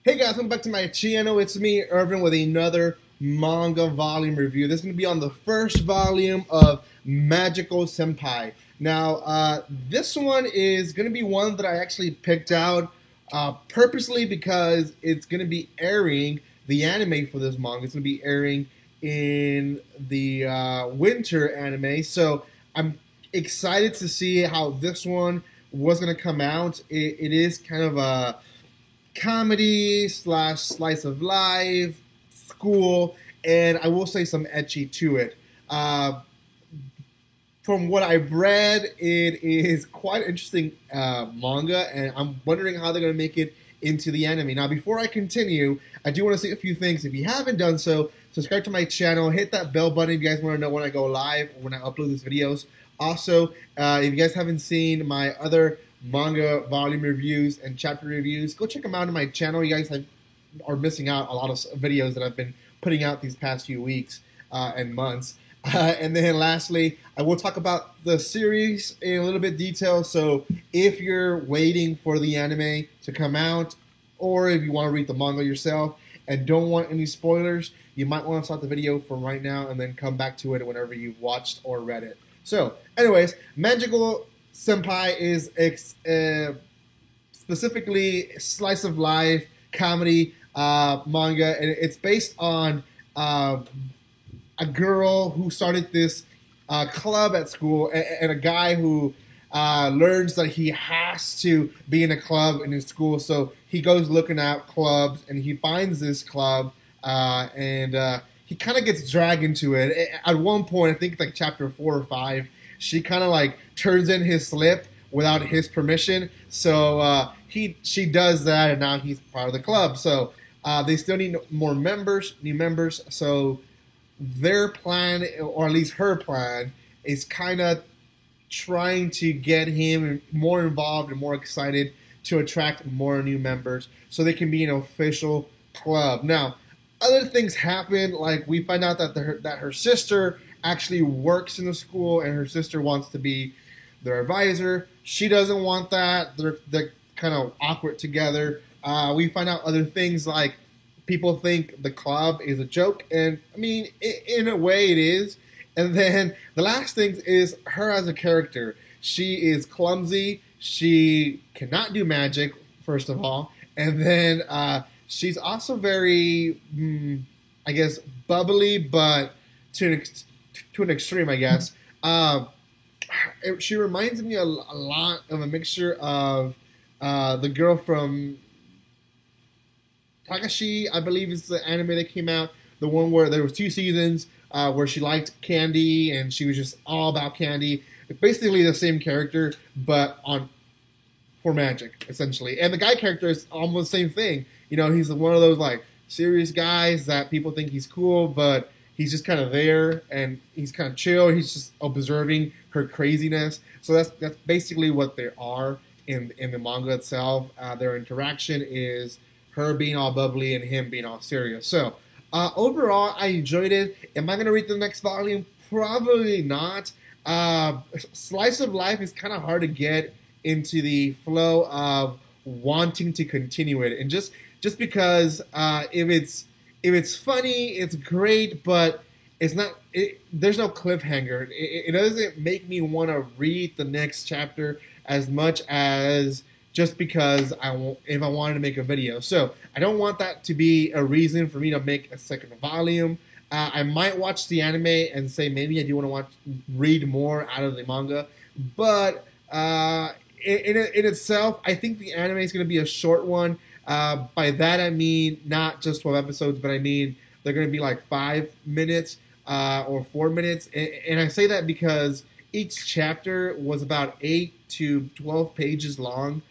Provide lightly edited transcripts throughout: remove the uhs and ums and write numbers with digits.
Hey guys, welcome back to my channel. It's me, Irvin, with another manga volume review. This is going to be on the first volume of Magical Senpai. Now, this one is going to be one that I actually picked out purposely because it's going to be airing, the anime for this manga. It's going to be airing in the winter anime. So I'm excited to see how this one was going to come out. It is kind of a comedy slash slice of life, school, and I will say some ecchi to it. From what I've read, it is quite interesting manga, and I'm wondering how they're going to make it into the anime. Now, before I continue, I do want to say a few things. If you haven't done so, subscribe to my channel, hit that bell button if you guys want to know when I go live or when I upload these videos. Also, if you guys haven't seen my other manga volume reviews and chapter reviews, go check them out on my channel. You guys are missing out a lot of videos that I've been putting out these past few weeks and months. And then lastly, I will talk about the series in a little bit detail. So if you're waiting for the anime to come out, or if you want to read the manga yourself and don't want any spoilers, you might want to stop the video from right now and then come back to it whenever you've watched or read it. So anyways, Magical Senpai is specifically slice of life comedy manga, and it's based on a girl who started this club at school, and a guy who learns that he has to be in a club in his school. So he goes looking at clubs, and he finds this club, and he kind of gets dragged into it. At one point, I think like chapter 4 or 5, she kind of like turns in his slip without his permission. So she does that, and now he's part of the club. So they still need more members, new members. So their plan, or at least her plan, is kind of trying to get him more involved and more excited to attract more new members so they can be an official club. Now, other things happen, like we find out that her sister actually works in the school, and her sister wants to be their advisor. She doesn't want that. They're kind of awkward together. We find out other things, like people think the club is a joke, and I mean, in a way it is. And then the last thing is her as a character. She is clumsy. She cannot do magic, first of all. And then she's also very, I guess, bubbly, but to an extreme, I guess. She reminds me a lot of a mixture of the girl from Takashi, I believe is the anime that came out. The one where there was 2 seasons where she liked candy and she was just all about candy. It's basically the same character, but for magic, essentially. And the guy character is almost the same thing. You know, he's one of those like serious guys that people think he's cool, but he's just kind of there, and he's kind of chill. He's just observing her craziness. So that's basically what they are in the manga itself. Their interaction is her being all bubbly and him being all serious. So overall, I enjoyed it. Am I going to read the next volume? Probably not. Slice of life is kind of hard to get into the flow of wanting to continue it, and just because if it's funny, it's great, but it's not. There's no cliffhanger. It doesn't make me want to read the next chapter as much as just because if I wanted to make a video. So I don't want that to be a reason for me to make a second volume. I might watch the anime and say maybe I do want to read more out of the manga, but in itself, I think the anime is going to be a short one. By that I mean not just 12 episodes, but I mean they're going to be like 5 minutes or 4 minutes. And I say that because each chapter was about 8 to 12 pages long,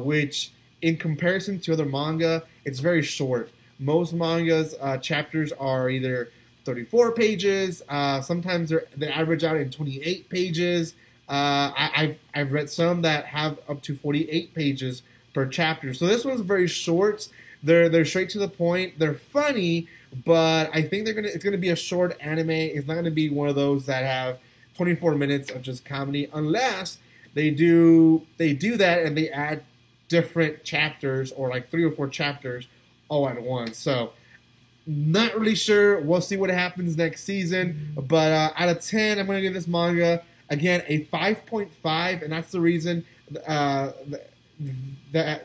which in comparison to other manga, it's very short. Most mangas chapters are either 34 pages, sometimes they average out in 28 pages. I've read some that have up to 48 pages per chapter. So this one's very short. They're straight to the point. They're funny, but I think it's gonna be a short anime. It's not gonna be one of those that have 24 minutes of just comedy, unless they do that and they add different chapters, or like 3 or 4 chapters all at once. So not really sure. We'll see what happens next season. But out of 10, I'm going to give this manga, again, a 5.5. And that's the reason that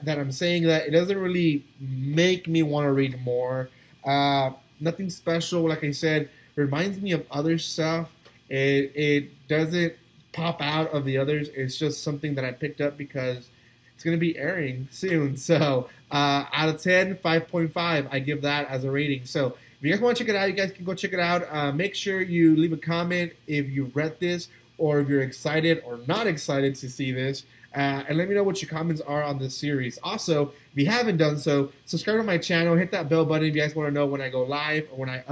I'm saying that it doesn't really make me want to read more. Nothing special. Like I said, reminds me of other stuff. It doesn't pop out of the others. It's just something that I picked up because it's going to be airing soon. So out of 10, 5.5, I give that as a rating. So if you guys want to check it out, you guys can go check it out. Make sure you leave a comment if you've read this or if you're excited or not excited to see this. And let me know what your comments are on this series. Also, if you haven't done so, subscribe to my channel. Hit that bell button if you guys want to know when I go live or when I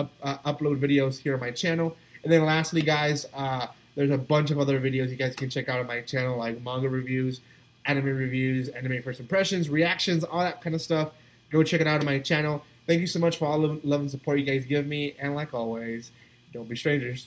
upload videos here on my channel. And then lastly, guys, there's a bunch of other videos you guys can check out on my channel, like manga reviews, anime reviews, anime first impressions, reactions, all that kind of stuff. Go check it out on my channel. Thank you so much for all the love and support you guys give me. And like always, don't be strangers.